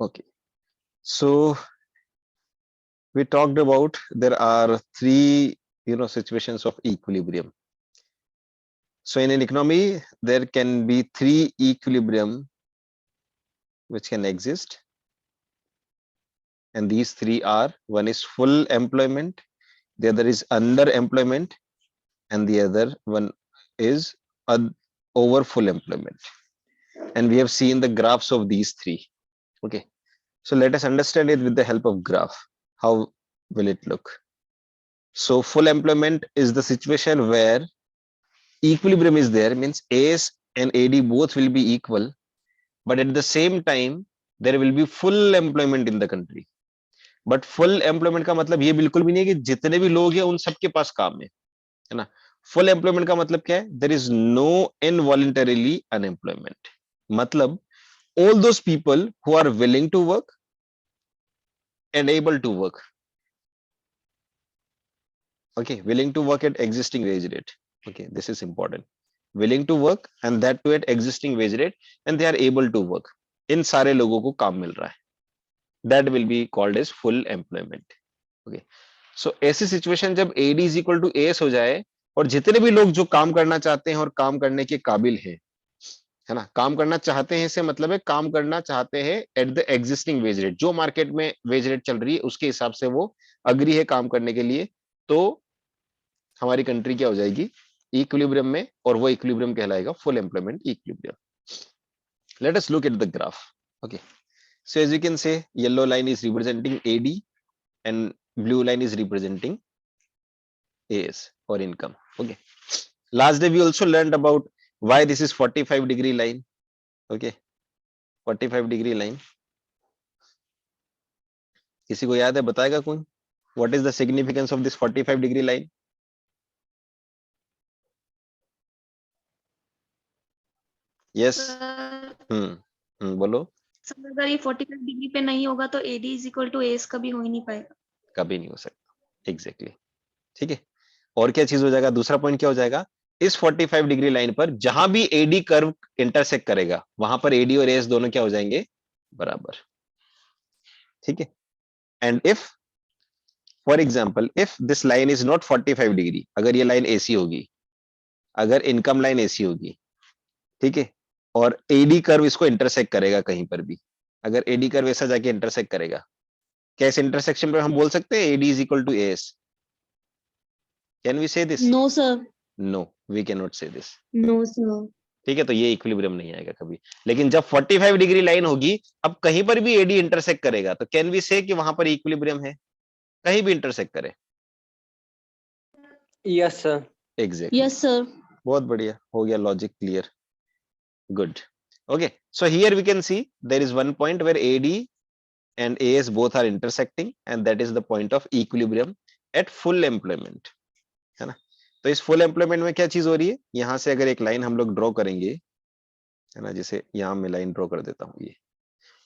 Okay, so we talked about there are three situations of equilibrium. So in an economy there can be three equilibrium which can exist, and these three are: one is full employment, the other is underemployment, and the other one is over full employment. And we have seen the graphs of these three. Okay, so let us understand it with the help of graph. How will it look? So full employment is the situation where equilibrium is there, means As and AD both will be equal, but at the same time there will be full employment in the country. But full employment का मतलब ये बिल्कुल भी नहीं है कि जितने भी लोग हैं उन सबके पास काम है ना. फुल एम्प्लॉयमेंट का मतलब क्या है? There is no involuntarily unemployment. मतलब all those people who are willing to work and able to work. Okay, willing to work at existing wage rate. Okay, this is important. Willing to work and that too at existing wage rate, and they are able to work. इन सारे लोगों को काम मिल रहा है. That will be called as full employment. Okay, so ऐसी situation जब AD is equal to AS हो जाए और जितने भी लोग जो काम करना चाहते हैं और काम करने के काबिल हैं, है ना, काम करना चाहते हैं से मतलब है काम करना चाहते हैं at the existing wage rate, जो मार्केट में वेज रेट चल रही है उसके हिसाब से वो अग्री है काम करने के लिए, तो हमारी कंट्री क्या हो जाएगी? इक्विलिब्रियम में, और वो इक्विलिब्रियम कहलाएगा full employment equilibrium. Let us look at the graph. Okay, so as you can say, yellow line is representing AD and blue line is representing AS or income. Okay, last day we also learned about why this is 45-degree line. Okay, 45-degree line. किसी को याद है? बताएगा कोई? What is the significance of this 45-degree line? Yes. बोलो. Sir अगर ये 45 degree पे नहीं होगा तो AD is equal to AS कभी हो ही नहीं पाएगा. कभी नहीं हो सकता. एग्जैक्टली. ठीक है. और क्या चीज हो जाएगा? दूसरा पॉइंट क्या हो जाएगा? इस 45-डिग्री लाइन पर जहां भी AD कर्व इंटरसेक्ट करेगा वहां पर AD और AS दोनों क्या हो जाएंगे? बराबर. ठीक है. And if for example if this line is not 45 degree, अगर ये लाइन AC होगी, अगर इनकम लाइन AC होगी, ठीक है, और AD कर्व इसको इंटरसेक्ट करेगा कहीं पर भी, अगर AD कर्व ऐसा जाके इंटरसेक्ट करेगा, क्या इस इंटरसेक्शन पर हम बोल सकते हैं AD is equal to AS? Can we say this? No sir. No, we can not say this. No sir. ठीक है, तो ये इक्विलिब्रियम नहीं आएगा कभी. लेकिन जब 45-डिग्री लाइन होगी, अब कहीं पर भी AD इंटरसेक्ट करेगा, तो कैन वी से कि वहां पर इक्विलिब्रियम है? कहीं भी इंटरसेक्ट करे. Yes sir. Exactly. Yes sir. बहुत बढ़िया, हो गया logic clear. Good. Okay, so here we can see there is one point where AD and AS both are intersecting, and that is the point of equilibrium at full employment, है ना. तो इस full employment में क्या चीज हो रही है? यहां से अगर एक लाइन हम लोग ड्रॉ करेंगे, है ना, जैसे यहां मैं लाइन ड्रॉ कर देता हूं ये,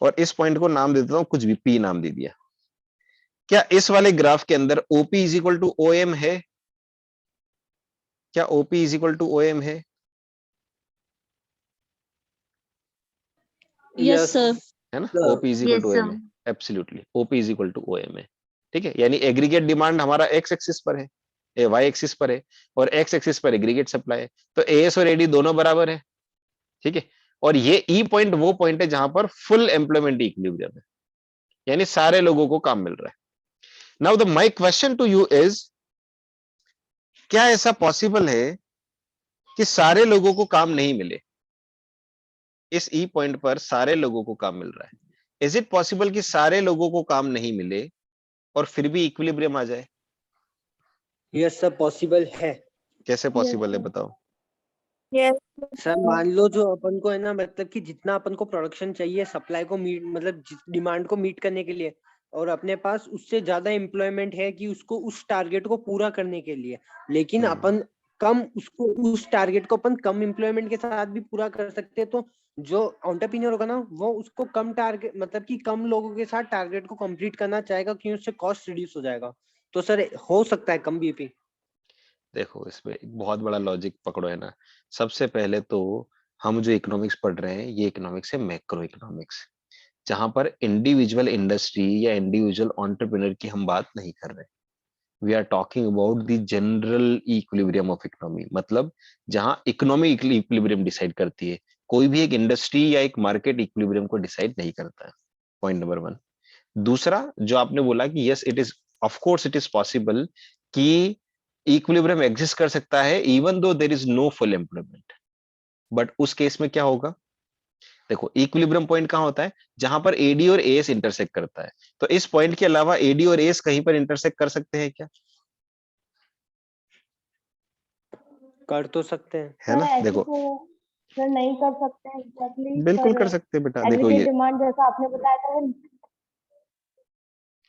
और इस पॉइंट को नाम दे देता हूं कुछ भी, P नाम दे दिया. क्या इस वाले ग्राफ के अंदर OP is equal to OM है? क्या OP is equal to OM है? Yes sir. है ना, OP is equal to OM है. Absolutely, OP is equal to OM है. ठीक है, यानी एग्रीगेट डिमांड हमारा एक्स एक्सिस पर है, y एक्सिस पर है, और x एक्सिस पर एग्रीगेट सप्लाई है, तो AS और AD दोनों बराबर है. ठीक है, और ये E पॉइंट वो पॉइंट है जहां पर फुल एम्प्लॉयमेंट इक्विलिब्रियम है, यानी सारे लोगों को काम मिल रहा है. Now the my question to you is, क्या ऐसा पॉसिबल है कि सारे लोगों को काम नहीं मिले? इस E पॉइंट पर सारे लोगों को काम मिल रहा है. इज इट पॉसिबल कि सारे लोगों को काम नहीं मिले और फिर भी इक्विलिब्रियम आ जाए? यस सर, पॉसिबल है. कैसे पॉसिबल है बताओ? सर मान लो जो अपन को है ना, मतलब कि जितना अपन को प्रोडक्शन चाहिए सप्लाई को मीट, मतलब डिमांड को मीट करने के लिए, और अपने पास उससे ज्यादा एम्प्लॉयमेंट है कि उसको उस टारगेट को पूरा करने के लिए, लेकिन अपन कम उसको, उस टारगेट को अपन कम एम्प्लॉयमेंट के साथ भी पूरा कर सकते हैं, तो जो एंटरप्रेन्योर होगा ना वो उसको कम टारगेट, मतलब कि कम लोगों के साथ टारगेट को कंप्लीट करना चाहेगा क्योंकि उससे कॉस्ट रिड्यूस हो जाएगा. तो सर हो सकता है कम बीपी. देखो, इसमें एक बहुत बड़ा लॉजिक पकड़ो, है ना. सबसे पहले तो हम जो इकोनॉमिक्स पढ़ रहे हैं ये इकोनॉमिक्स है मैक्रो इकोनॉमिक्स. जहां पर इंडिविजुअल इंडस्ट्री या इंडिविजुअल एंटरप्रेन्योर की हम बात नहीं कर रहे। We are talking about the general equilibrium of economy, मतलब जहां इकोनॉमी इक्विलिब्रियम डिसाइड करती है, कोई भी एक इंडस्ट्री या एक मार्केट इक्विलिब्रियम को डिसाइड नहीं करता है। Point number 1। दूसरा जो आपने बोला कि yes it is, of course it is possible कि इक्विलिब्रियम एग्जिस्ट कर सकता है even though there is no full employment, but उस केस में क्या होगा? देखो इक्विलिब्रियम पॉइंट कहां होता है? जहां पर एडी और एएस इंटरसेक्ट करता है। तो इस पॉइंट के अलावा एडी और एएस कहीं पर इंटरसेक्ट कर सकते हैं क्या? कर तो सकते हैं। है ना? देखो सर नहीं कर सकते हैं एग्जैक्टली, बिल्कुल पर कर सकते हैं बेटा। देखो एग्रीगेट ये, डिमांड जैसा आपने बताया था वो,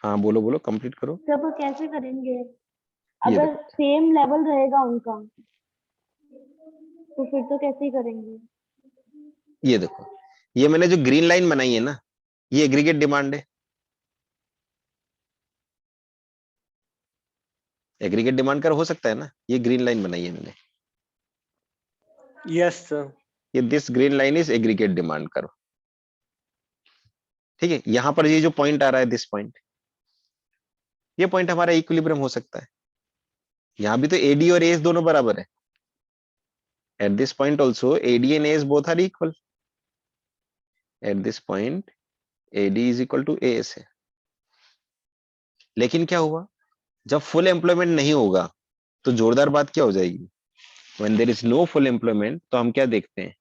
हाँ बोलो बोलो, कंप्लीट करो। सर वो कैसे करेंगे ये अगर देखो, सेम लेवल रहेगा उनका, तो फिर तो कैसे ही करेंगे? ये देखो, ये मैंने जो ग्रीन लाइन बनाई है ना, ये एग्रीगेट डिमांड है। एग्रीगेट डिमांड कर हो सकता है ना, ये ग्रीन लाइन बनाई है मैंने, यस सर। ये this green line is aggregate demand करो। ठीक है, यहां पर ये जो पॉइंट आ रहा है, दिस पॉइंट, ये पॉइंट हमारा इक्विलिब्रियम हो सकता है। यहां भी तो एडी और एस दोनों बराबर है। At this point also AD and S both are equal. At this point AD is equal to S है। लेकिन क्या हुआ, जब फुल एम्प्लॉयमेंट नहीं होगा तो जोरदार बात क्या हो जाएगी? When there is no full employment, तो हम क्या देखते हैं?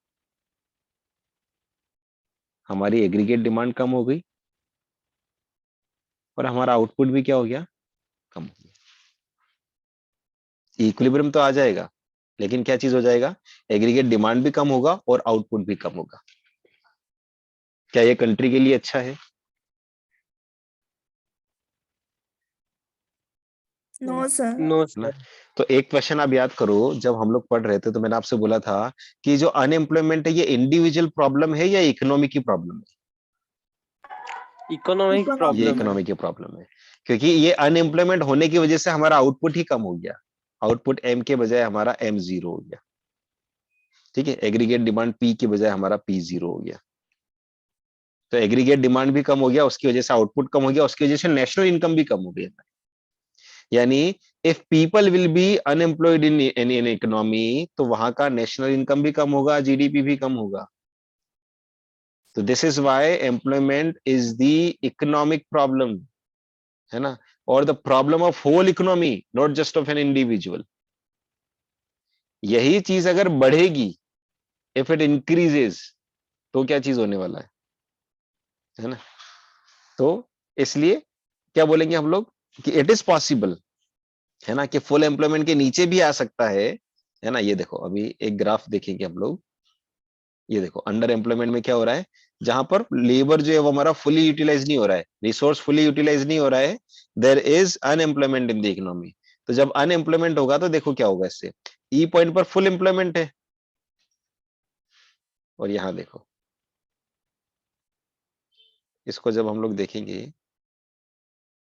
हमारी एग्रीगेट डिमांड कम हो गई और हमारा आउटपुट भी क्या हो गया? कम हो गया। इक्विलिब्रियम तो आ जाएगा, लेकिन क्या चीज हो जाएगा? एग्रीगेट डिमांड भी कम होगा और आउटपुट भी कम होगा। क्या ये कंट्री के लिए अच्छा है? No sir. नो ना? सर। तो एक क्वेश्चन आप याद करो, जब हम लोग पढ़ रहे थे तो मैंने आपसे बोला था कि जो अनएम्प्लॉयमेंट है ये इंडिविजुअल प्रॉब्लम है या इकोनॉमी की प्रॉब्लम है? इकोनॉमिक Economic ये प्रॉब्लम है। इकोनॉमी की प्रॉब्लम है, क्योंकि ये अनएम्प्लॉयमेंट होने की वजह से हमारा आउटपुट ही कम हो गया। आउटपुट एम के बजाय हमारा एम जीरो हो गया। ठीक है, एग्रीगेट डिमांड पी के बजाय हमारा पी जीरो हो गया। तो एग्रीगेट डिमांड भी कम हो गया, उसकी वजह से आउटपुट कम हो गया, उसकी वजह से नेशनल इनकम भी कम हो गया। यानी if people will be unemployed in economy, तो वहां का नेशनल इनकम भी कम होगा, जीडीपी भी कम होगा। तो this is why employment is the economic problem, है ना, और the problem of whole economy, not just of an individual. यही चीज अगर बढ़ेगी, इफ इट इंक्रीजेस, तो क्या चीज होने वाला है ना? तो इसलिए क्या बोलेंगे हम लोग कि इट इज पॉसिबल, है ना, कि फुल एम्प्लॉयमेंट के नीचे भी आ सकता है ना। ये देखो अभी एक ग्राफ देखेंगे हम लोग। ये देखो अंडर एम्प्लॉयमेंट में क्या हो रहा है, जहां पर लेबर जो है वो हमारा फुली यूटिलाइज नहीं हो रहा है, रिसोर्स फुली यूटिलाइज नहीं हो रहा है, there is unemployment in the economy. तो जब अनएम्प्लॉयमेंट होगा तो देखो क्या होगा इससे, ई पॉइंट पर फुल एम्प्लॉयमेंट है, और यहां देखो, इसको जब हम लोग देखेंगे,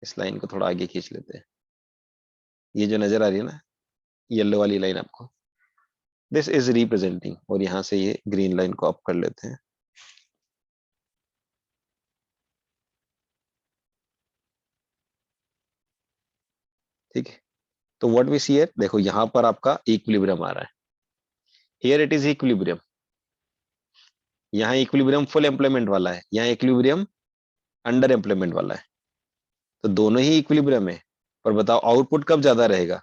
इस लाइन को थोड़ा आगे खींच लेते हैं। ये जो नजर आ रही है ना, येलो वाली लाइन आपको, दिस इज रिप्रेजेंटिंग, और यहां से ये ग्रीन लाइन को अप कर लेते हैं। ठीक है, तो व्हाट वी सी हियर, देखो यहां पर आपका इक्विलिब्रियम आ रहा है, हियर इट इज इक्विलिब्रियम। यहाँ इक्विलिब्रियम फुल एम्प्लॉयमेंट वाला है, यहाँ इक्विलिब्रियम अंडर एम्प्लॉयमेंट वाला है। तो दोनों ही इक्विलिब्रियम है, पर बताओ आउटपुट कब ज्यादा रहेगा,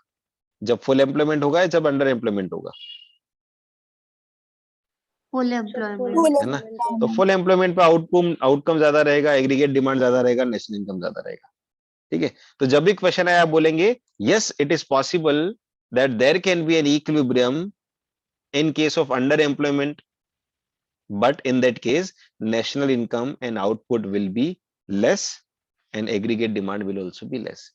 जब फुल एम्प्लॉयमेंट होगा या जब अंडर एम्प्लॉयमेंट होगा? Full Full employment. है ना? तो फुल एम्प्लॉयमेंट पे आउटकम ज्यादा रहेगा, एग्रीगेट डिमांड ज्यादा रहेगा, नेशनल इनकम ज्यादा रहेगा। ठीक है, तो जब भी क्वेश्चन आया आप बोलेंगे yes it is possible that there can be an equilibrium in case of underemployment, but in that case national income and output will be less and aggregate demand will also be less,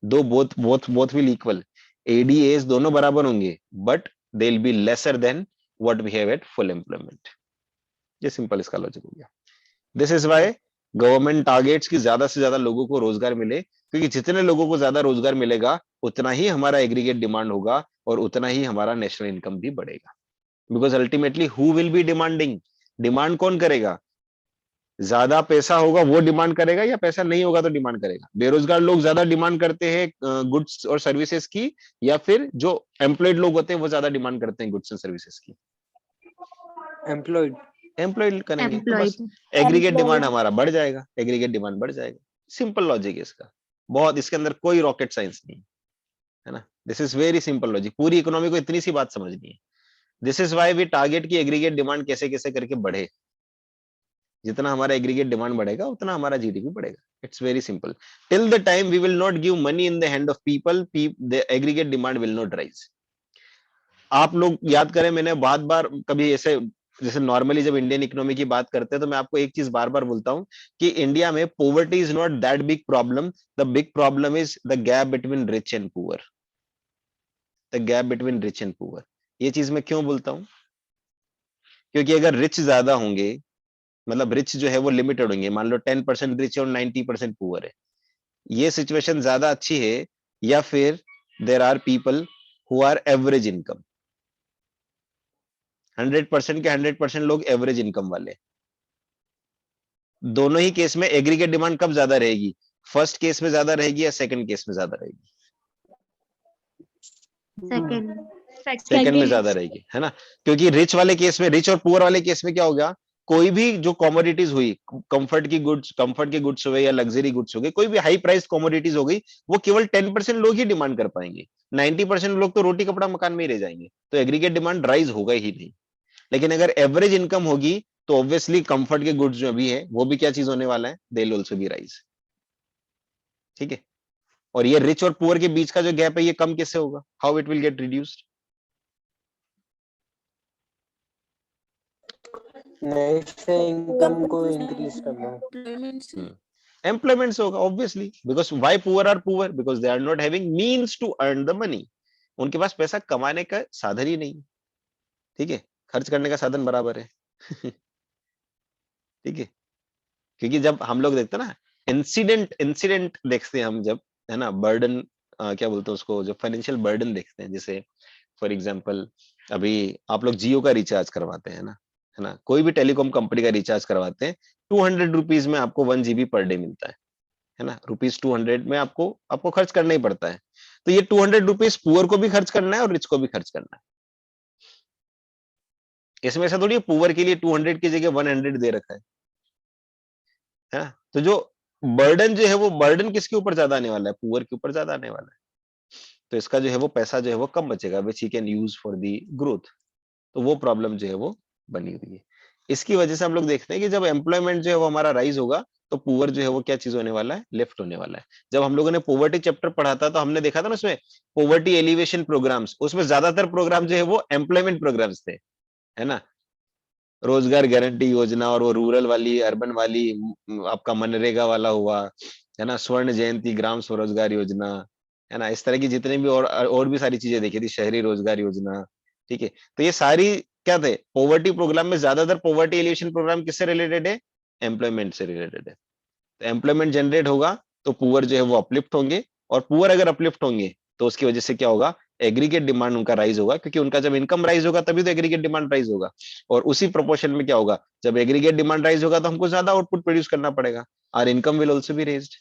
though both will equal, adas दोनों बराबर होंगे, but they'll be lesser than what we have at full employment। ये simple इसका logic हो गया। This is why government targets की ज्यादा से ज्यादा लोगों को रोजगार मिले, क्योंकि जितने लोगों को ज्यादा रोजगार मिलेगा उतना ही हमारा एग्रीगेट डिमांड होगा और उतना ही हमारा नेशनल इनकम भी बढ़ेगा। Because ultimately who will be demanding, demand कौन करेगा? ज्यादा पैसा होगा वो डिमांड करेगा या पैसा नहीं होगा तो डिमांड करेगा? बेरोजगार लोग ज्यादा डिमांड करते हैं गुड्स और सर्विसेज की, या फिर जो एम्प्लॉयड लोग होते हैं वो ज्यादा डिमांड करते हैं गुड्स एंड सर्विसेज की? एम्प्लॉयड। एम्प्लॉयड करेंगे तो बस एम्प्लॉयड। Aggregate demand employed. हमारा बढ़ जाएगा, एग्रीगेट डिमांड बढ़ जाएगा। सिंपल लॉजिक है इसका, बहुत, इसके अंदर कोई रॉकेट साइंस नहीं है ना। This is very simple logic, पूरी इकोनॉमी को इतनी सी बात समझनी है। This is why we target की एग्रीगेट डिमांड कैसे कैसे करके बढ़े। जितना हमारा एग्रीगेट डिमांड बढ़ेगा उतना हमारा जीडीपी बढ़ेगा। It's very simple. Till the time we will not give money in the hand of people, the aggregate demand will not rise. आप लोग याद करें, मैंने बहुत बार कभी ऐसे, जैसे नॉर्मली जब इंडियन इकोनॉमी की बात करते हैं तो मैं आपको एक चीज बार बार बोलता हूं कि इंडिया में poverty is not that big problem, the big problem is the gap between rich and poor. The gap between rich and poor. ये चीज मैं क्यों बोलता हूं? क्योंकि अगर रिच ज्यादा होंगे, मतलब रिच जो है वो लिमिटेड होंगे, मान लो 10% रिच है और 90% पुअर है, ये सिचुएशन ज्यादा अच्छी है, या फिर there are people who are average income? 100% के 100% लोग एवरेज इनकम वाले। दोनों ही केस में एग्रीगेट डिमांड कब ज्यादा रहेगी? फर्स्ट केस में ज्यादा रहेगी या सेकंड केस में ज्यादा रहेगी? सेकंड। सेकंड में सेकंड। ज्यादा रहेगी, है ना। क्योंकि रिच वाले केस में, रिच और पुअर वाले केस में क्या हो गया, कोई भी जो कमोडिटीज हुई, कंफर्ट की गुड्स हो गए या लग्जरी गुड्स हो गए, कोई भी हाई प्राइस कमोडिटीज हो गई, वो केवल 10% लोग ही डिमांड कर पाएंगे। 90% लोग तो रोटी कपड़ा मकान में ही रह जाएंगे, तो एग्रीगेट डिमांड राइज होगा ही नहीं। लेकिन अगर एवरेज इनकम होगी तो ऑब्वियसली कंफर्ट के गुड्स जो भी है वो भी क्या चीज होने वाला है, they will also be rise. ठीक है। और ये रिच और पुअर के बीच का जो गैप है ये कम कैसे होगा? How it will get reduced? इससे इनकम को इंक्रीज करना। एम्प्लॉयमेंट से होगा obviously, because why poor are poor, because they are not having means to earn the money. उनके पास पैसा कमाने का साधन ही नहीं। ठीक है, खर्च करने का साधन बराबर है। ठीक है। क्योंकि जब हम लोग देखते हैं ना, इंसिडेंट इंसिडेंट देखते हैं हम जब, है ना, बर्डन, क्या बोलते हैं उसको, जब फाइनेंशियल बर्डन देखते हैं, जैसे फॉर एग्जाम्पल अभी आप लोग जियो का रिचार्ज करवाते हैं ना, है ना, कोई भी टेलीकॉम कंपनी का रिचार्ज करवाते हैं, 200 रुपीज में आपको 1 GB पर डे मिलता है ना, ₹200 में आपको आपको खर्च करना ही पड़ता है। तो ये 200 रुपीज पुअर को भी खर्च करना है और रिच को भी खर्च करना है। इसमें ऐसा थोड़ी है पुअर के लिए 200 की जगह 100 दे रखा है ना। तो जो बर्डन जो है वो बर्डन किसके ऊपर ज्यादा आने वाला है? पुअर के ऊपर ज्यादा आने वाला है। तो इसका जो है वो पैसा जो है वो कम बचेगा, which he can use for the growth. तो वो प्रॉब्लम जो है वो बनी हुई है। इसकी वजह से हम लोग देखते हैं कि जब एम्प्लॉयमेंट जो है वो हमारा राइज होगा तो पुअर जो है वो क्या चीज होने वाला है, लेफ्ट होने वाला है। जब हम लोगों ने पोवर्टी चैप्टर पढ़ा था तो हमने देखा था ना उसमें पोवर्टी एलिवेशन प्रोग्राम्स, उसमें ज्यादातर प्रोग्राम जो है वो एम्प्लॉयमेंट प्रोग्राम्स थे, है ना। रोजगार गारंटी योजना और वो रूरल वाली, अर्बन वाली, आपका मनरेगा वाला हुआ, है ना, स्वर्ण जयंती ग्राम स्वरोजगार योजना, है ना, इस तरह की जितने भी और भी सारी चीजें देखी थी, शहरी रोजगार योजना। ठीक है। तो ये सारी क्या थे, पॉवर्टी प्रोग्राम में ज्यादातर पॉवर्टी एलिवेशन प्रोग्राम किससे रिलेटेड है? एम्प्लॉयमेंट से रिलेटेड है। तो एम्प्लॉयमेंट जनरेट होगा तो पुअर जो है वो अपलिफ्ट होंगे, और पुअर अगर अपलिफ्ट होंगे तो उसकी वजह से क्या होगा, एग्रीगेट डिमांड उनका राइज होगा, क्योंकि उनका जब इनकम राइज होगा तभी तो एग्रीगेट डिमांड राइज होगा। और उसी प्रोपोर्शन में क्या होगा, जब एग्रीगेट डिमांड राइज होगा तो हमको ज्यादा आउटपुट प्रोड्यूस करना पड़ेगा, और income will also be raised.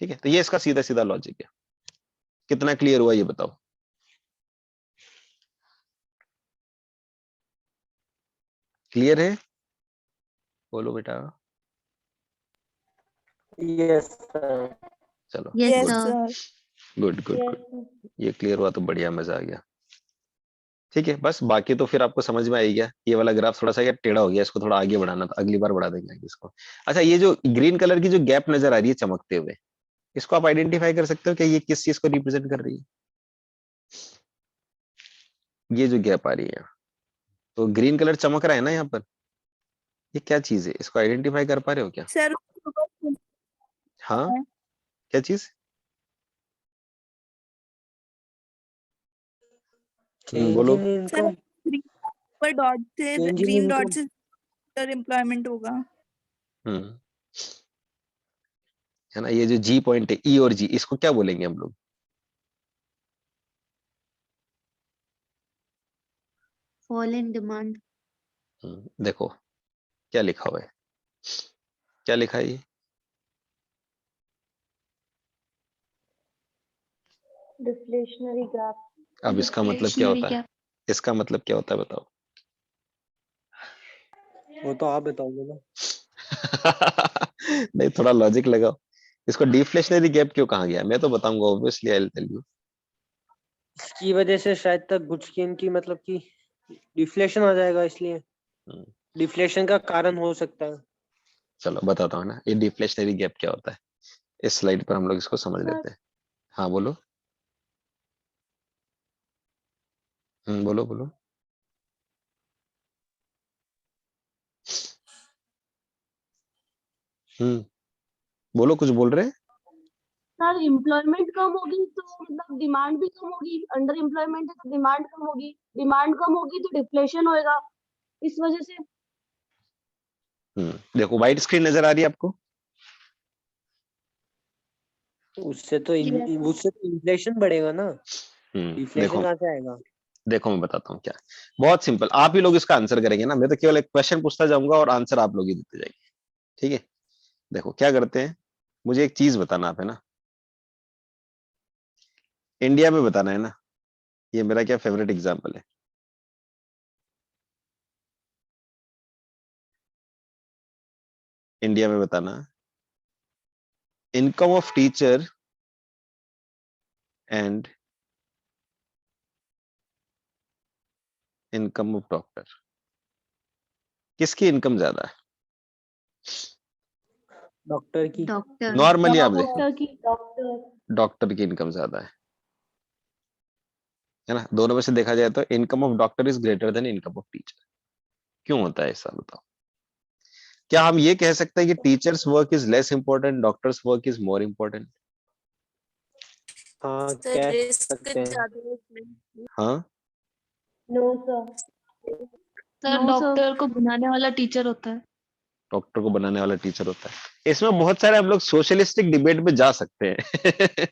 ठीक है। तो ये इसका सीधा सीधा लॉजिक है। कितना क्लियर हुआ ये बताओ? क्लियर है? बोलो बेटा। Yes sir. चलो yes yes good sir. Sir. Good good yes good. ये क्लियर हुआ तो बढ़िया, मजा आ गया। ठीक है, बस बाकी तो फिर आपको समझ में आई गया। ये वाला ग्राफ थोड़ा सा क्या टेढ़ा हो गया, इसको थोड़ा आगे बढ़ाना था, अगली बार बढ़ा देंगे आगे इसको। अच्छा, ये जो ग्रीन कलर की जो गैप नजर आ रही है चमकते हुए, इसको आप आइडेंटिफाई कर सकते हो कि ये किस चीज को रिप्रेजेंट कर रही है? ये जो गैप आ रही है, तो ग्रीन कलर चमक रहा है ना यहाँ पर, ये क्या चीज है? इसको आइडेंटिफाई कर पा रहे हो क्या? सर हाँ, क्या चीज? चेंज बोलो। इन सर इनकम। ग्रीन पर डॉट से change in green dot income. से एम्प्लॉयमेंट होगा। हम्म है ना, ये जो जी पॉइंट है, ई और जी, इसको क्या बोलेंगे हम लोग? Fall in demand. देखो क्या लिखा हुआ है, क्या लिखा है ये? Deflationary gap. अब इसका मतलब क्या Deflationary होता है? gap. इसका मतलब क्या होता है बताओ? वो तो आप बताओगे ना। नहीं, थोड़ा लॉजिक लगाओ। इसको डिफ्लेशनरी गैप क्यों कहा गया? मैं तो बताऊंगा, obviously I will tell you. इसकी वजह से शायद तक गुड्स की इनकी मतलब कि डिफ्लेशन हो जाएगा, इसलिए डिफ्लेशन का कारण हो सकता है। चलो बताता हूँ ना, ये डिफ्लेशनरी गैप क्या होता है। इस स्लाइड पर हम लोग इसको समझ सर लेते हैं। हाँ बोलो। बोलो बोलो। हम्म बोलो, कुछ बोल रहे हैं? सर एम्प्लॉयमेंट कम होगी तो मतलब डिमांड भी कम होगी, अंडर एम्प्लॉयमेंट है तो डिमांड कम होगी, डिमांड कम होगी तो डिफ्लेशन होएगा, इस वजह से। देखो, व्हाइट स्क्रीन नजर आ रही है आपको? उससे तो Yes. उससे तो इन्फ्लेशन बढ़ेगा ना, डिफ्लेशन देखो कहाँ से आएगा? देखो मैं बताता हूँ क्या। बहुत सिंपल, आप ही लोग इसका आंसर करेंगे ना, मैं तो केवल एक क्वेश्चन पूछता जाऊंगा और आंसर आप लोग ही देते जाएंगे। ठीक है, देखो क्या करते हैं, मुझे एक चीज बताना आप, है ना, इंडिया में बताना है ना। ये मेरा क्या फेवरेट एग्जाम्पल है। इंडिया में बताना, income of teacher and income of doctor, किसकी इनकम ज्यादा है? डॉक्टर की। Doctor. नॉर्मली आप देखो, डॉक्टर की। डॉक्टर। डॉक्टर की इनकम ज्यादा है ना। दोनों में से देखा जाए तो income of doctor is greater than income of teacher. क्यों होता है ऐसा, बताओ? क्या हम ये कह सकते हैं कि teachers work is less important, doctors work is more important? हाँ, सर कह रिस्क सकते हैं। ज्यादा है इसमें। हाँ, no sir. Sir no sir. Doctor को बनाने वाला टीचर होता है। डॉक्टर को बनाने वाला टीचर होता है। इसमें बहुत सारे हम लोग सोशलिस्टिक डिबेट में जा सकते हैं।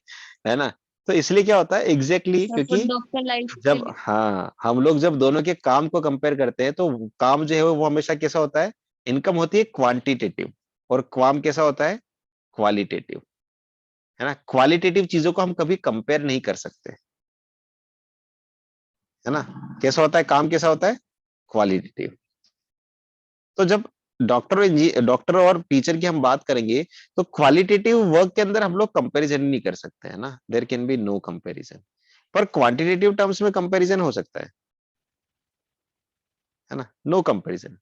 है ना। तो इसलिए क्या होता है एग्जैक्टली सबको क्योंकि डॉक्टर लाइफ के जब लिए। हम लोग जब दोनों के काम को कंपेयर करते हैं तो काम जो है वो हमेशा कैसा होता है, इनकम होती है क्वांटिटेटिव, और काम कैसा होता है, क्वालिटेटिव। है ना, क्वालिटेटिव चीजों को हम कभी कंपेयर नहीं कर सकते, है ना। कैसा होता है काम, कैसा होता है, क्वालिटेटिव। तो जब डॉक्टर और टीचर की हम बात करेंगे तो क्वालिटेटिव वर्क के अंदर हम लोग कंपैरिजन नहीं कर सकते, है ना, there can be no comparison. पर क्वांटिटेटिव टर्म्स में कंपैरिजन हो सकता है ना, नो कंपैरिजन,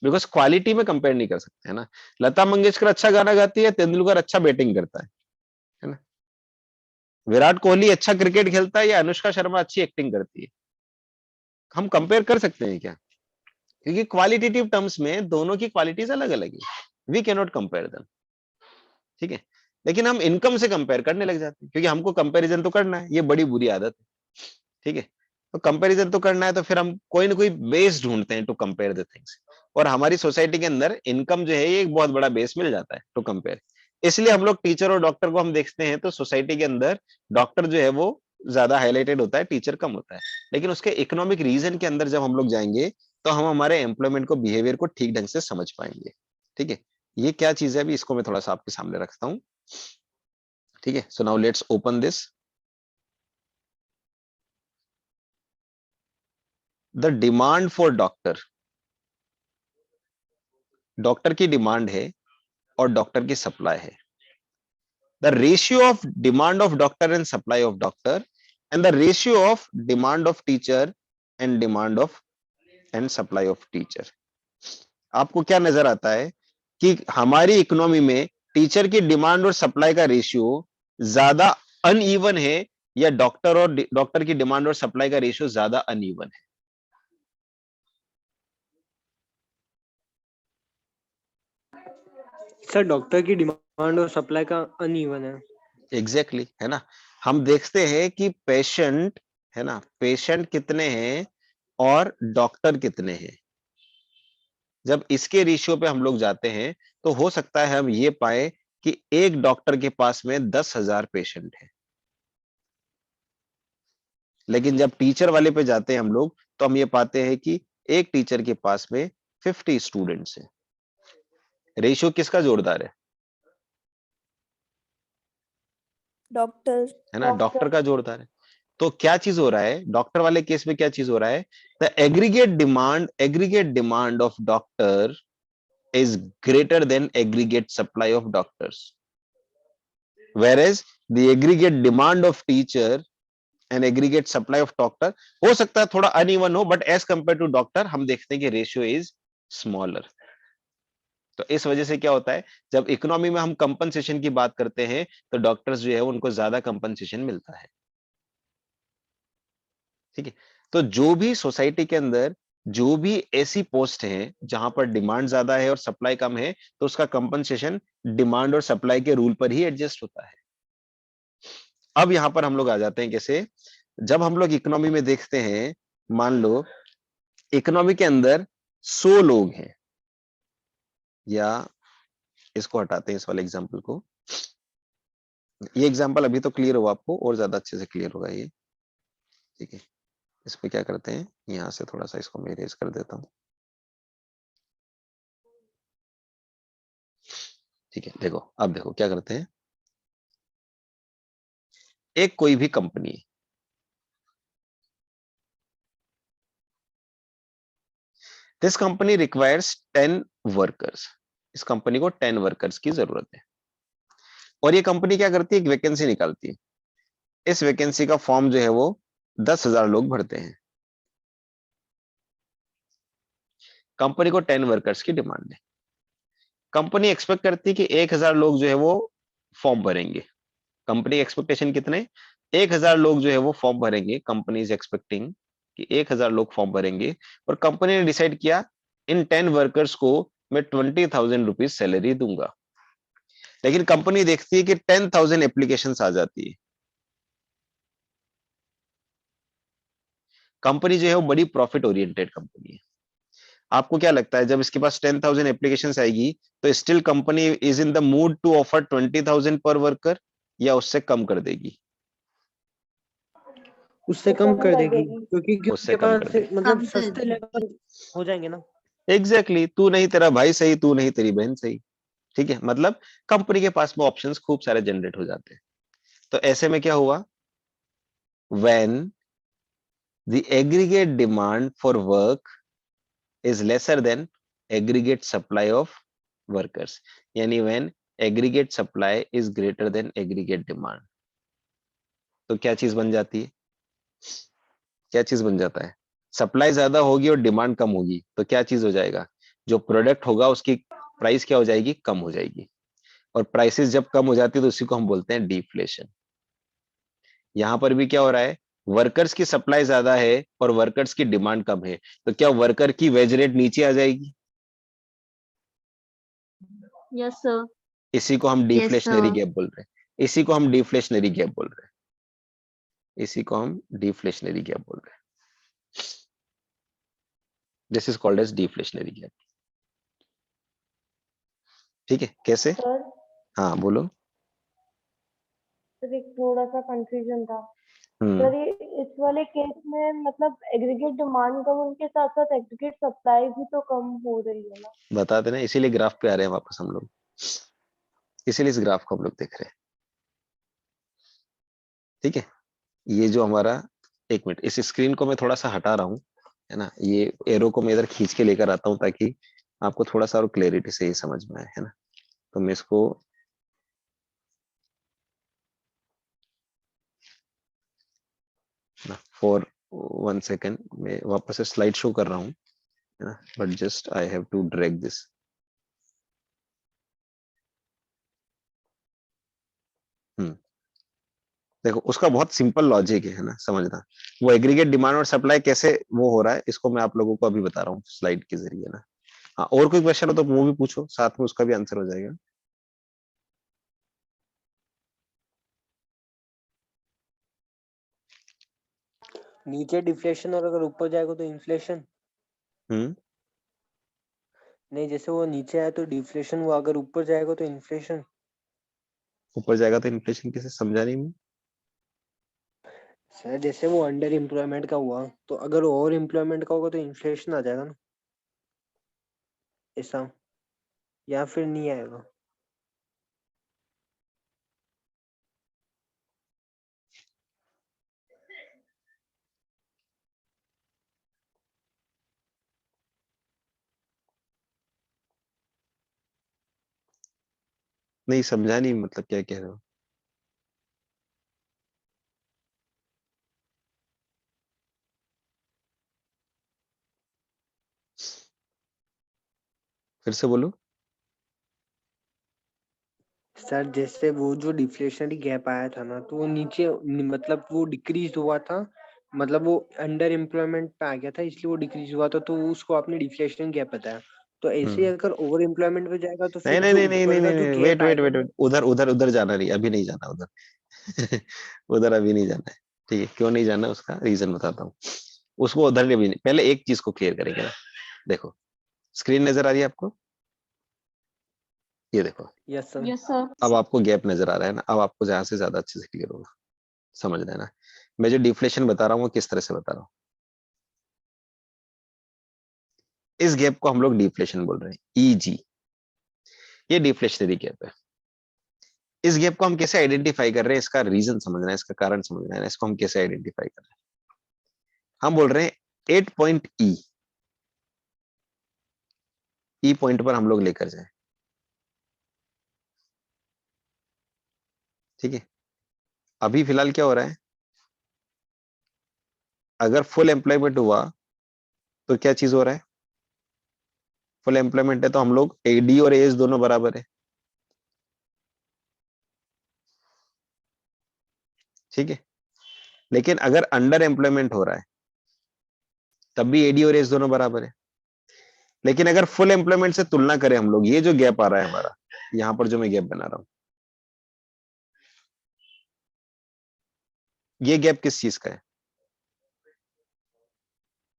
बिकॉज क्वालिटी में कंपेयर नहीं कर सकते, है ना। लता मंगेशकर अच्छा गाना गाती है, तेंदुलकर अच्छा बैटिंग करता है ना। विराट कोहली अच्छा क्रिकेट खेलता है या अनुष्का शर्मा अच्छी एक्टिंग करती है? हम कंपेयर कर सकते हैं क्या? क्योंकि क्वालिटेटिव टर्म्स में दोनों की क्वालिटीज अलग अलग है, we can not compare them. ठीक है, लेकिन हम इनकम से कंपेयर करने लग जाते हैं, क्योंकि हमको कंपैरिजन तो करना है, ये बड़ी बुरी आदत है। ठीक है, तो कंपैरिजन तो करना है, तो फिर हम कोई ना कोई बेस ढूंढते हैं टू कंपेयर द थिंग्स। और हमारी सोसाइटी के अंदर इनकम जो है ये एक बहुत बड़ा बेस मिल जाता है टू कंपेयर। इसलिए हम लोग टीचर और डॉक्टर को हम देखते हैं तो सोसाइटी के अंदर डॉक्टर जो है वो ज्यादा हाईलाइटेड होता है, टीचर कम होता है। लेकिन उसके इकोनॉमिक रीजन के अंदर जब हम लोग जाएंगे तो हम हमारे एम्प्लॉयमेंट को, बिहेवियर को ठीक ढंग से समझ पाएंगे। ठीक है, ये क्या चीज है अभी इसको मैं थोड़ा सा आपके सामने रखता हूं। ठीक है, so now let's open this. The demand for doctor, doctor की डिमांड है और डॉक्टर की सप्लाई है। The ratio of demand of doctor and supply of doctor and the ratio of demand of teacher and demand of and supply of teacher. आपको क्या नजर आता है कि हमारी इकोनॉमी में टीचर की डिमांड और सप्लाई का रेशियो ज्यादा अनइवन है, या डॉक्टर की डिमांड और सप्लाई का रेशियो ज्यादा अनइवन है? सर डॉक्टर की डिमांड और सप्लाई का अनइवन है। एग्जैक्टली है ना। हम देखते हैं कि पेशेंट, है ना, पेशेंट कितने हैं और डॉक्टर कितने हैं। जब इसके रेशियो पे हम लोग जाते हैं तो हो सकता है हम ये पाए कि एक डॉक्टर के पास में 10,000 पेशेंट है। लेकिन जब टीचर वाले पे जाते हैं हम लोग तो हम ये पाते हैं कि एक टीचर के पास में 50 स्टूडेंट्स हैं। रेशियो किसका जोरदार है डॉक्टर। ना, डॉक्टर का जोरदार है। तो क्या चीज हो रहा है डॉक्टर वाले केस में, क्या चीज हो रहा है, the aggregate demand of doctor is greater than aggregate supply of doctors, whereas the aggregate demand of teacher and aggregate supply of doctor हो सकता है थोड़ा uneven हो, but as compared to doctor हम देखते हैं कि ratio is smaller। तो इस वजह से क्या होता है, जब इकोनॉमी में हम कंपनसेशन की बात करते हैं तो डॉक्टर्स जो है उनको ज्यादा कंपनसेशन मिलता है। ठीक है, तो जो भी सोसाइटी के अंदर जो भी ऐसी पोस्ट है जहां पर डिमांड ज्यादा है और सप्लाई कम है, तो उसका कंपनसेशन डिमांड और सप्लाई के रूल पर ही एडजस्ट होता है। अब यहां पर हम लोग आ जाते हैं कैसे, जब हम लोग इकोनॉमी में देखते हैं, मान लो इकोनॉमी के अंदर 100 लोग हैं, या इसको हटाते हैं इस वाले एग्जाम्पल को, ये एग्जाम्पल अभी तो क्लियर होगा आपको, और ज्यादा अच्छे से क्लियर होगा ये। ठीक है, इस पे क्या करते हैं, यहां से थोड़ा सा इसको मैं इरेज कर देता हूं। ठीक है, देखो अब देखो क्या करते हैं, एक कोई भी company, this company requires 10 workers, इस कंपनी को 10 वर्कर्स की जरूरत है, और ये कंपनी क्या करती है, एक वैकेंसी निकालती है। इस वैकेंसी का फॉर्म जो है वो 10,000 लोग भरते हैं। कंपनी को 10 वर्कर्स की डिमांड है, कंपनी एक्सपेक्ट करती है कि 1,000 लोग जो है वो फॉर्म भरेंगे। कंपनी एक्सपेक्टेशन कितने, 1,000 लोग जो है वो फॉर्म भरेंगे। कंपनी इज एक्सपेक्टिंग कि 1,000 लोग फॉर्म भरेंगे, और कंपनी ने डिसाइड किया इन 10 वर्कर्स को मैं 20,000 रुपीज सैलरी दूंगा। लेकिन कंपनी देखती है कि 10,000 एप्लीकेशंस आ जाती है। कंपनी जो है वो बड़ी प्रॉफिट ओरिएंटेड कंपनी है। आपको क्या लगता है, जब इसके पास 10,000 एप्लीकेशंस आएगी तो still company is in the mood to offer 20,000 per worker, या उससे कम कर देगी? उससे कम कर देगी, क्योंकि उससे उसके कम कर पास देगी। मतलब कम कर सस्ते देगी। लेवल हो जाएंगे ना। एग्जैक्टली तू नहीं तेरा भाई सही, तू नहीं तेरी बहन सही। ठीक है, मतलब कंपनी के पास में ऑप्शंस खूब सारे जनरेट हो जाते हैं। तो ऐसे में क्या हुआ, when the aggregate demand for work is lesser than aggregate supply of workers, यानी when aggregate supply is greater than aggregate demand, तो क्या चीज बन जाती है, क्या चीज बन जाता है, सप्लाई ज्यादा होगी और डिमांड कम होगी तो क्या चीज हो जाएगा, जो प्रोडक्ट होगा उसकी प्राइस क्या हो जाएगी, कम हो जाएगी। और प्राइसेस जब कम हो जाती है तो उसी को हम बोलते हैं डिफ्लेशन। यहां पर भी क्या हो रहा है, वर्कर्स की सप्लाई ज्यादा है और वर्कर्स की डिमांड कम है, तो क्या वर्कर की वेज रेट नीचे आ जाएगी? Yes sir. इसी को हम Yes, डिफ्लेशनरी sir. गैप बोल रहे हैं, इसी को हम डिफ्लेशनरी गैप बोल रहे हैं, इसी को हम डिफ्लेशनरी गैप बोल रहे हैं। This is called as deflationary gap. ठीक है, कैसे? सर हाँ बोलो। सर एक थोड़ा सा कंफ्यूजन था हम्म, सर, ये इस वाले केस में मतलब एग्रीगेट डिमांड कम होने के साथ साथ एग्रीगेट सप्लाई भी तो कम हो रही है ना। बता देना, इसीलिए ग्राफ पे आ रहे हैं वापस हम लोग, इसीलिए इस ग्राफ को हम लोग देख रहे हैं। ठीक है, ये जो हमारा, एक मिनट इस स्क्रीन को मैं थोड़ा सा हटा रहा हूँ, है ना, ये एरो को मैं इधर खींच के लेकर आता हूँ ताकि आपको थोड़ा सा और क्लैरिटी से ये समझ में आए, है ना। तो मैं इसको फॉर 1 सेकेंड मैं वापस से स्लाइड शो कर रहा हूँ, है ना, but just I have to drag this. देखो उसका बहुत सिंपल लॉजिक है ना, समझना। वो एग्रीगेट डिमांड और सप्लाई कैसे वो हो रहा है, इसको मैं आप लोगों को अभी बता रहा हूँ स्लाइड के जरिए ना। हाँ, और कोई क्वेश्चन हो तो वो भी पूछो, साथ में उसका भी आंसर हो जाएगा। नीचे डिफ्लेशन और अगर ऊपर जाएगा तो इन्फ्लेशन। हम्म, नहीं, जैसे वो नीचे आया तो डिफ्लेशन, वो अगर ऊपर जाएगा तो इन्फ्लेशन। ऊपर जाएगा तो इन्फ्लेशन, कैसे समझा नहीं मैं? सर जैसे वो अंडर एम्प्लॉयमेंट का हुआ, तो अगर ओवर एम्प्लॉयमेंट का होगा तो इन्फ्लेशन आ जाएगा ना, ऐसा। या फिर नहीं आएगा? नहीं समझा नहीं, मतलब क्या कह रहे हो? फिर से बोलो। सर जैसे वो जो डिफ्लेशनरी गैप आया था ना, तो वो नीचे मतलब वो डिक्रीज हुआ था, मतलब वो अंडर एम्प्लॉयमेंट पे आ गया था, इसलिए वो डिक्रीज हुआ था, तो उसको आपने डिफ्लेशन गैप बताया। तो ऐसे ही अगर ओवर एम्प्लॉयमेंट पे जाएगा तो नहीं फिर नहीं जो नहीं नहीं नहीं ऊपर का नहीं जो नहीं, वेट गैप वेट आएगा वेट ना। वेट, उधर उधर उधर जाना नहीं, अभी नहीं जाना उधर। उधर अभी नहीं जाना है। ठीक है, क्यों नहीं जाना उसका रीजन बताता हूँ। उसको उधर भी नहीं, पहले एक चीज को क्लियर करेंगे ना। देखो, स्क्रीन नजर आ रही है आपको? ये देखो, यस सर। Yes sir. अब आपको गैप नजर आ रहा है ना, अब आपको जहां से ज्यादा अच्छे से क्लियर होगा, समझ रहे हैं ना? मैं जो डिफ्लेशन बता रहा हूँ वो किस तरह से बता रहा हूँ। इस गैप को हम लोग डिफ्लेशन बोल रहे हैं, ईजी। ये डिफ्लेशनरी गैप है। इस गैप को हम कैसे आइडेंटिफाई कर रहे हैं, इसका रीजन समझना है, इसका कारण समझना है, इसको हम कैसे आइडेंटिफाई कर रहे हैं। हम बोल रहे हैं 8 पॉइंट ई पॉइंट पर हम लोग लेकर जाए। ठीक है, अभी फिलहाल क्या हो रहा है, अगर फुल एम्प्लॉयमेंट हुआ तो क्या चीज हो रहा है? फुल एम्प्लॉयमेंट है तो हम लोग एडी और एज दोनों बराबर है। ठीक है, लेकिन अगर अंडर एम्प्लॉयमेंट हो रहा है तब भी एडी और एज दोनों बराबर है। लेकिन अगर फुल एम्प्लॉयमेंट से तुलना करें हम लोग, ये जो गैप आ रहा है हमारा, यहां पर जो मैं गैप बना रहा हूं, ये गैप किस चीज का है?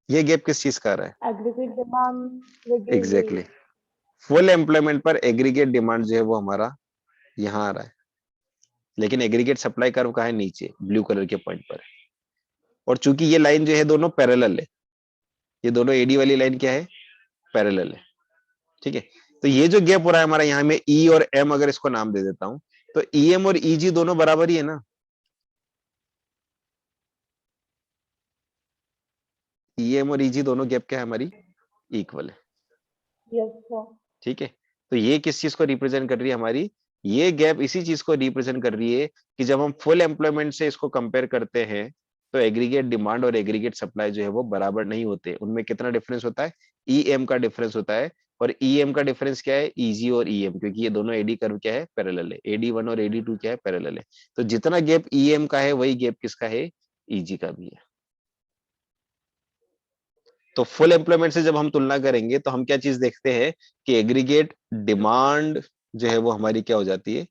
ये गैप किस चीज का आ रहा है? एग्रीगेट डिमांड रिड्यूस हुई। एग्जैक्टली, फुल एम्प्लॉयमेंट पर एग्रीगेट डिमांड जो है वो हमारा यहाँ आ रहा है, लेकिन एग्रीगेट सप्लाई कर्व कहाँ है? नीचे ब्लू कलर के पॉइंट पर है। और चूंकि ये लाइन जो है दोनों पैरेलल है, ये दोनों एडी वाली लाइन क्या है? पैरेलल है। ठीक है, तो ये जो गैप हो रहा है हमारा, यहाँ में ई और एम अगर इसको नाम दे देता हूं, तो ई एम और ई जी दोनों बराबर ही है ना। ई एम और ई जी दोनों गैप क्या है हमारी? इक्वल है। Yes sir. ठीक है, तो ये किस चीज को रिप्रेजेंट कर रही है हमारी? ये गैप इसी चीज को रिप्रेजेंट कर रही है कि जब हम फुल एम्प्लॉयमेंट से इसको कंपेयर करते हैं तो एग्रीगेट डिमांड और एग्रीगेट सप्लाई जो है वो बराबर नहीं होते। उनमें कितना डिफरेंस होता है? ई एम का डिफरेंस होता है। और ई एम का डिफरेंस क्या है? ईजी और ई एम, क्योंकि ये दोनों एडी कर्व क्या है? पैरेलल है। एडी वन और एडी टू क्या है? पैरेलल है। तो जितना गैप ई एम का है वही गैप किसका है? ईजी का भी है। तो फुल एम्प्लॉयमेंट से जब हम तुलना करेंगे तो हम क्या चीज देखते हैं कि एग्रीगेट डिमांड जो है वो हमारी क्या हो जाती है?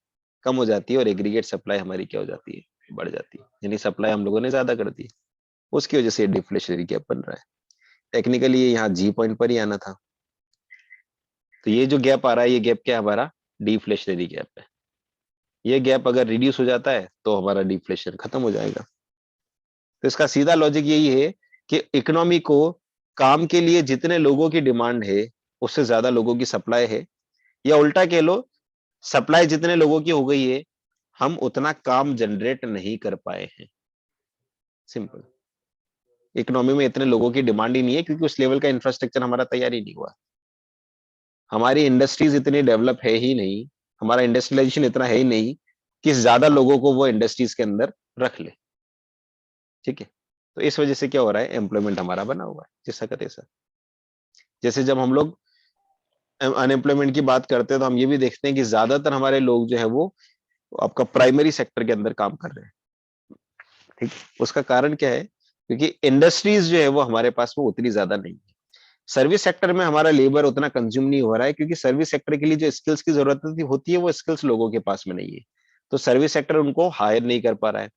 कम हो जाती है, और एग्रीगेट सप्लाई हमारी क्या हो जाती है? बढ़ जाती है। यानी सप्लाई हम लोगों ने ज्यादा कर दी, उसकी वजह से डिफ्लेशनरी गैप बन रहा है। टेक्निकली ये यहाँ जी पॉइंट पर ही आना था। तो ये जो गैप आ रहा है, ये गैप क्या है हमारा? डिफ्लेशनरी गैप है। ये गैप अगर रिड्यूस हो जाता है तो हमारा डिफ्लेशन खत्म हो जाएगा। तो इसका सीधा लॉजिक यही है कि इकोनॉमी को काम के लिए जितने लोगों की डिमांड है उससे ज्यादा लोगों की सप्लाई है, या उल्टा कह लो, सप्लाई जितने लोगों की हो गई है, हम उतना काम जनरेट नहीं कर पाए हैं। सिंपल। इकोनॉमी में इतने लोगों की डिमांड ही नहीं है क्योंकि उस लेवल का इंफ्रास्ट्रक्चर हमारा तैयार ही नहीं हुआ। हमारी इंडस्ट्रीज इतनी डेवलप है ही नहीं, हमारा इंडस्ट्रियलाइजेशन इतना है ही नहीं कि ज्यादा लोगों को वो इंडस्ट्रीज के अंदर रख ले। ठीक है, तो इस वजह से क्या हो रहा है? एम्प्लॉयमेंट हमारा बना हुआ है जैसा का तैसा। जैसे जब हम लोग अनएम्प्लॉयमेंट की बात करते हैं तो हम ये भी देखते हैं कि ज्यादातर हमारे लोग जो है वो आपका प्राइमरी सेक्टर के अंदर काम कर रहे हैं। ठीक, उसका कारण क्या है? क्योंकि इंडस्ट्रीज जो है वो हमारे पास में उतनी ज्यादा नहीं है। सर्विस सेक्टर में हमारा लेबर उतना कंज्यूम नहीं हो रहा है क्योंकि सर्विस सेक्टर के लिए जो स्किल्स की जरूरत होती है वो स्किल्स लोगों के पास में नहीं है। तो सर्विस सेक्टर उनको हायर नहीं कर पा रहा है।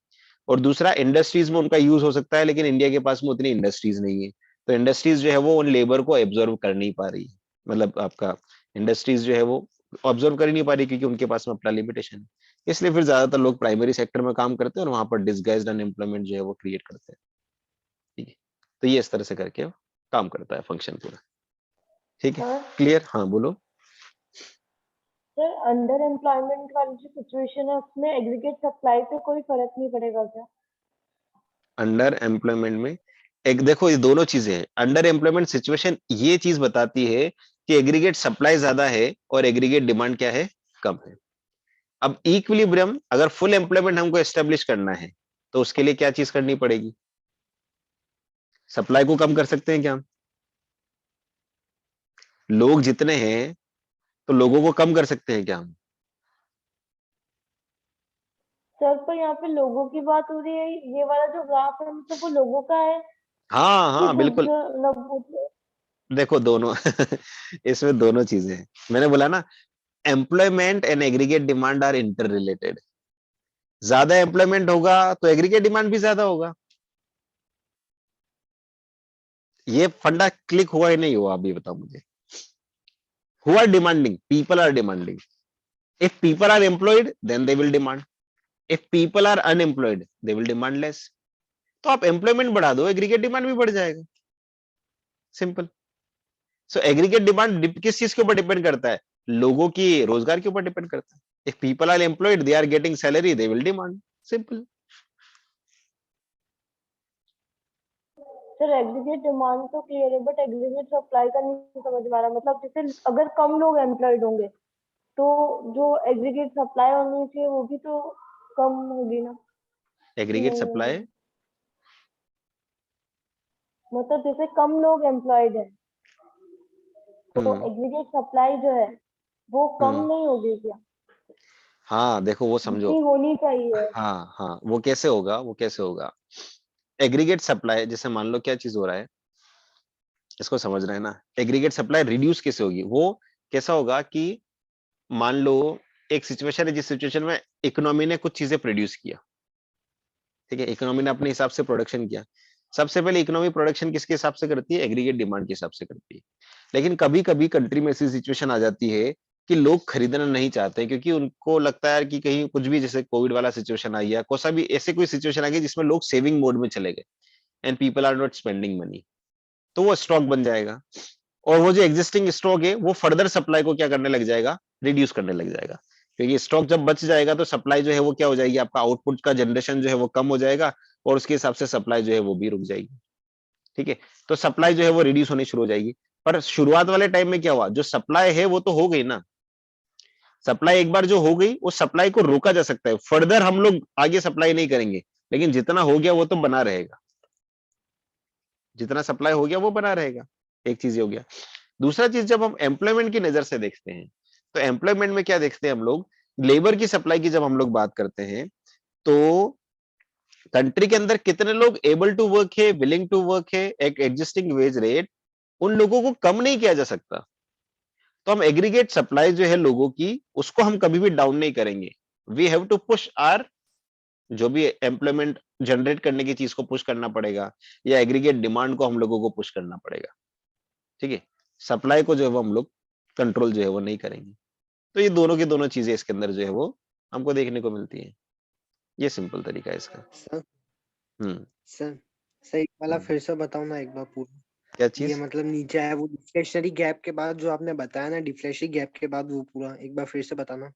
और दूसरा, इंडस्ट्रीज में उनका यूज हो सकता है लेकिन इंडिया के पास में उतनी इंडस्ट्रीज नहीं है। तो इंडस्ट्रीज जो है वो उन लेबर को एब्जॉर्व कर नहीं पा रही है। मतलब आपका इंडस्ट्रीज जो है वो ऑब्जर्व कर ही नहीं पा रही क्योंकि उनके पास में अपना लिमिटेशन है। इसलिए फिर ज्यादातर लोग प्राइमरी सेक्टर में काम करते हैं और वहां पर डिस्गाइज्ड अनएम्प्लॉयमेंट जो है वो क्रिएट करते हैं। ठीक है, तो ये इस तरह से करके काम करता है फंक्शन पूरा। ठीक है, सर क्लियर? हाँ बोलो। सर अंडर एम्प्लॉयमेंट वाली जो सिचुएशन है उसमें एग्रीगेट सप्लाई पे कोई फर्क नहीं पड़ेगा क्या? अंडर एम्प्लॉयमेंट में एक देखो, ये दोनों चीजें हैं। अंडर एम्प्लॉयमेंट सिचुएशन ये चीज बताती है कि एग्रीगेट सप्लाई ज्यादा है और एग्रीगेट डिमांड क्या है, कम है। अब इक्विलिब्रियम, अगर फुल एम्प्लॉयमेंट हमको एस्टेब्लिश करना है तो उसके लिए क्या चीज करनी पड़ेगी? सप्लाई को कम कर सकते हैं क्या हम? लोग जितने हैं तो लोगों को कम कर सकते हैं क्या हम? सर पर यहाँ पे लोगों की बात हो रही है, ये वाला जो ग्राफ है मतलब वो लोगों का है हाँ कि हाँ गुड्स बिल्कुल। मतलब देखो दोनों इसमें दोनों चीजें हैं। मैंने बोला ना, employment and aggregate demand are interrelated. ज्यादा एम्प्लॉयमेंट होगा तो एग्रीगेट डिमांड भी ज्यादा होगा। ये फंडा क्लिक हुआ ही नहीं हुआ, अभी बताओ मुझे। Who are demanding? People are demanding. If people are employed then they will demand. If people are unemployed they will demand less. तो आप एम्प्लॉयमेंट बढ़ा दो, एग्रीगेट डिमांड भी बढ़ जाएगा। सिंपल। सो एग्रीगेट डिमांड किस चीज के ऊपर डिपेंड करता है? लोगों की रोजगार के ऊपर डिपेंड करता है। If people are employed, they are getting salary, they will demand. Simple. Sir aggregate demand तो क्लियर है बट एग्रीगेट सप्लाई का नहीं समझ में आ रहा। मतलब जैसे अगर कम लोग एम्प्लॉयड होंगे तो जो एग्रीगेट सप्लाई होनी चाहिए वो भी तो कम होगी ना, कि एग्रीगेट नहीं सप्लाई। होगी? मतलब जैसे कम लोग एम्प्लॉयड है तो हम्म एग्रीगेट सप्लाई जो है वो कम हम्म नहीं होगी क्या, हाँ देखो वो समझो। जितनी होनी चाहिए? हाँ हाँ, वो कैसे होगा, वो कैसे होगा? एग्रीगेट सप्लाई, जैसे मान लो क्या चीज हो रहा है, इसको समझ रहे हैं ना? एग्रीगेट सप्लाई रिड्यूस कैसे होगी? वो कैसा होगा कि मान लो एक सिचुएशन है, जिस सिचुएशन में इकोनॉमी ने कुछ चीजें प्रोड्यूस किया। ठीक है, इकोनॉमी ने अपने हिसाब से प्रोडक्शन किया। सबसे पहले इकोनॉमी प्रोडक्शन किसके हिसाब से करती है? एग्रीगेट डिमांड के हिसाब से करती है। लेकिन कभी कभी कंट्री में ऐसी सिचुएशन आ जाती है कि लोग खरीदना नहीं चाहते, क्योंकि उनको लगता है कि कहीं कुछ भी, जैसे कोविड वाला सिचुएशन आ गया, कोई सा भी ऐसे कोई सिचुएशन आ गई जिसमें लोग सेविंग मोड में चले गए and people are not spending money. तो वो स्टॉक बन जाएगा, और वो जो एग्जिस्टिंग स्टॉक है वो फर्दर सप्लाई को क्या करने लग जाएगा? रिड्यूस करने लग जाएगा। क्योंकि स्टॉक जब बच जाएगा तो सप्लाई जो है वो क्या हो जाएगी? आपका आउटपुट का जनरेशन जो है वो कम हो जाएगा, और उसके हिसाब से सप्लाई जो है वो भी रुक जाएगी। ठीक है, तो सप्लाई जो है वो रिड्यूस होनी शुरू हो जाएगी। पर शुरुआत वाले टाइम में क्या हुआ? जो सप्लाई है वो तो हो गई ना। सप्लाई एक बार जो हो गई, उस सप्लाई को रोका जा सकता है, फर्दर हम लोग आगे सप्लाई नहीं करेंगे, लेकिन जितना हो गया वो तो बना रहेगा। जितना सप्लाई हो गया वो बना रहेगा। एक चीज ये हो गया। दूसरा चीज, जब हम एम्प्लॉयमेंट की नजर से देखते हैं तो एम्प्लॉयमेंट में क्या देखते हैं हम लोग? लेबर की सप्लाई की जब हम लोग बात करते हैं तो कंट्री के अंदर कितने लोग एबल टू वर्क है, विलिंग टू वर्क है, एक एग्जिस्टिंग वेज रेट, उन लोगों को कम नहीं किया जा सकता। तो हम एग्रीगेट सप्लाई जो है लोगों की, उसको हम कभी भी डाउन नहीं करेंगे। We have to push are, जो भी एम्प्लॉयमेंट जनरेट करने की चीज को पुश करना पड़ेगा, या एग्रीगेट डिमांड को हम लोगों को पुश करना पड़ेगा। ठीक है, सप्लाई को जो है वो हम लोग कंट्रोल जो है वो नहीं करेंगे। तो ये दोनों की दोनों चीजें इसके अंदर जो है वो हमको देखने को मिलती हैं। ये सिंपल तरीका है इसका। सर हम्म सर सर एक वाला हम्म। फिर से बताओ ना एक बार पूरा। क्या ये चीज? मतलब नीचे आया वो डिफ्लेशनरी गैप के बाद जो आपने बताया ना, डिफ्लेशनरी गैप के बाद वो पूरा एक बार फिर से बताना।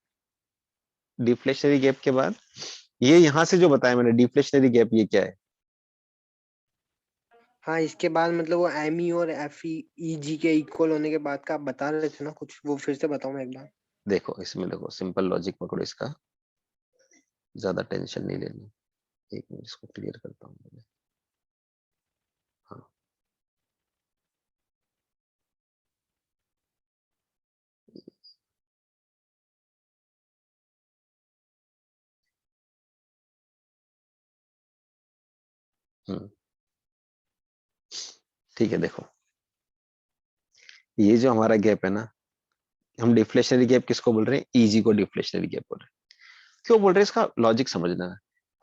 डिफ्लेशनरी गैप के बाद, ये यहां से जो बताया मैंने डिफ्लेशनरी गैप, ये क्या है? हाँ, इसके बाद मतलब वो एमई और एफई ईजी के इक्वल होने के बाद का आप बता रहे थे ना कुछ, वो फिर से बताओ ना एक बार। देखो इसमें, देखो सिंपल लॉजिक पकड़ो इसका, ज्यादा टेंशन नहीं लेनी। एक मिनट, इसको क्लियर करता हूँ मैं। हाँ, हम्म ठीक है। देखो ये जो हमारा गैप है ना, हम डिफ्लेशनरी गैप किसको बोल रहे हैं? ईजी को डिफ्लेशनरी गैप बोल रहे हैं। क्यों बोल रहे हैं? इसका लॉजिक समझना है।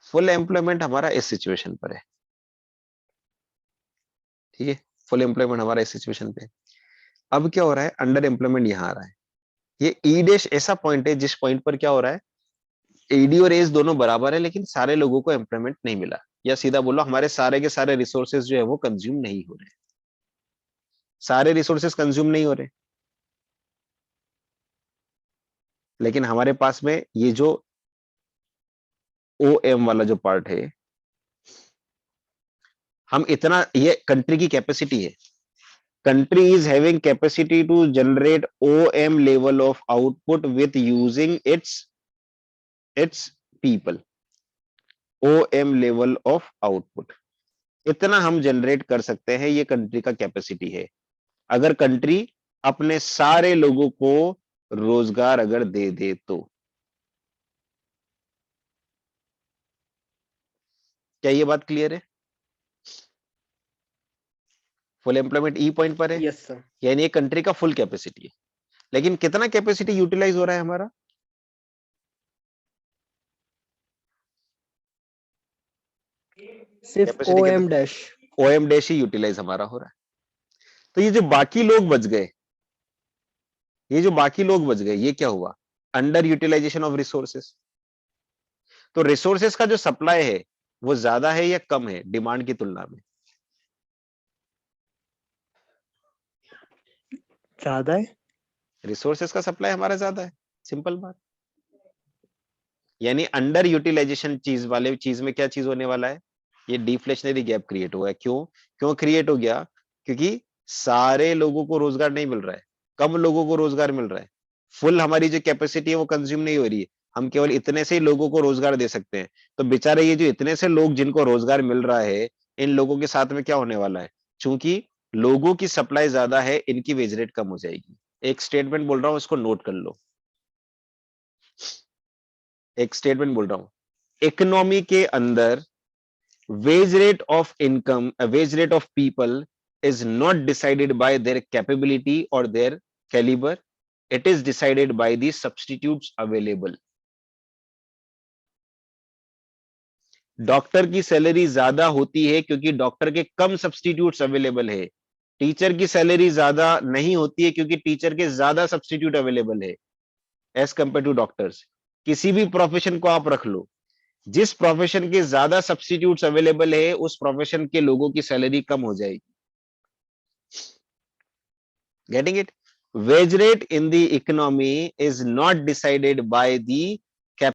फुल एम्प्लॉयमेंट हमारा इस सिचुएशन पर है। ठीक है, फुल एम्प्लॉयमेंट हमारा इस सिचुएशन पे है। अब क्या हो रहा है? अंडर एम्प्लॉयमेंट यहाँ आ रहा है। ये ई डैश ऐसा पॉइंट है जिस पॉइंट पर क्या हो रहा है? एडी और एज दोनों बराबर है, लेकिन सारे लोगों को एम्प्लॉयमेंट नहीं मिला, या सीधा बोलो हमारे सारे के सारे रिसोर्सेज जो है वो कंज्यूम नहीं हो रहे। सारे रिसोर्सेज कंज्यूम नहीं हो रहे। लेकिन हमारे पास में ये जो OM वाला जो पार्ट है, हम इतना, ये कंट्री की कैपेसिटी है. Country is having capacity to generate OM level of output with using its people. OM level of output इतना हम जनरेट कर सकते हैं, ये कंट्री का कैपेसिटी है. अगर कंट्री अपने सारे लोगों को रोजगार अगर दे दे तो. क्या ये बात क्लियर है? फुल एम्प्लॉयमेंट ई पॉइंट पर है. Yes sir. यानी ये कंट्री का फुल कैपेसिटी है. लेकिन कितना कैपेसिटी यूटिलाइज हो रहा है हमारा? सिर्फ capacity OM dash. OM dash ही यूटिलाइज हमारा हो रहा है. तो ये जो बाकी लोग बच गए, ये क्या हुआ? Under utilisation of resources. तो रिसोर्सेस का जो सप्लाई है वो ज्यादा है या कम है डिमांड की तुलना में? ज्यादा है. रिसोर्सेस का सप्लाई हमारा ज्यादा है, सिंपल बात. यानी अंडर यूटिलाइजेशन चीज में क्या चीज होने वाला है? ये डिफ्लेशनरी गैप क्रिएट हुआ है. क्यों क्रिएट हो गया? क्योंकि सारे लोगों को रोजगार नहीं मिल रहा है, कम लोगों को रोजगार मिल रहा है. फुल हमारी जो कैपेसिटी है वो कंज्यूम नहीं हो रही है. हम केवल इतने से ही लोगों को रोजगार दे सकते हैं. तो बेचारे ये जो इतने से लोग जिनको रोजगार मिल रहा है, इन लोगों के साथ में क्या होने वाला है? चूंकि लोगों की सप्लाई ज्यादा है, इनकी वेज रेट कम हो जाएगी. एक स्टेटमेंट बोल रहा हूं, इसको नोट कर लो. एक स्टेटमेंट बोल रहा हूं, इकोनॉमी के अंदर wage rate of income, wage rate of people is not decided by their capability or their caliber. It is decided by the substitutes available. Doctor की सैलरी ज्यादा होती है क्योंकि डॉक्टर के कम सब्सटीट्यूट्स अवेलेबल है. टीचर की सैलरी ज्यादा नहीं होती है क्योंकि टीचर के ज्यादा सब्सटीट्यूट अवेलेबल है एज कंपेयर टू डॉक्टर्स. किसी भी प्रोफेशन को आप रख लो, जिस प्रोफेशन के ज्यादा सब्सटीट्यूट्स अवेलेबल है उस प्रोफेशन के लोगों की सैलरी कम हो जाएगी. Getting it? Wage rate in the economy is not decided by the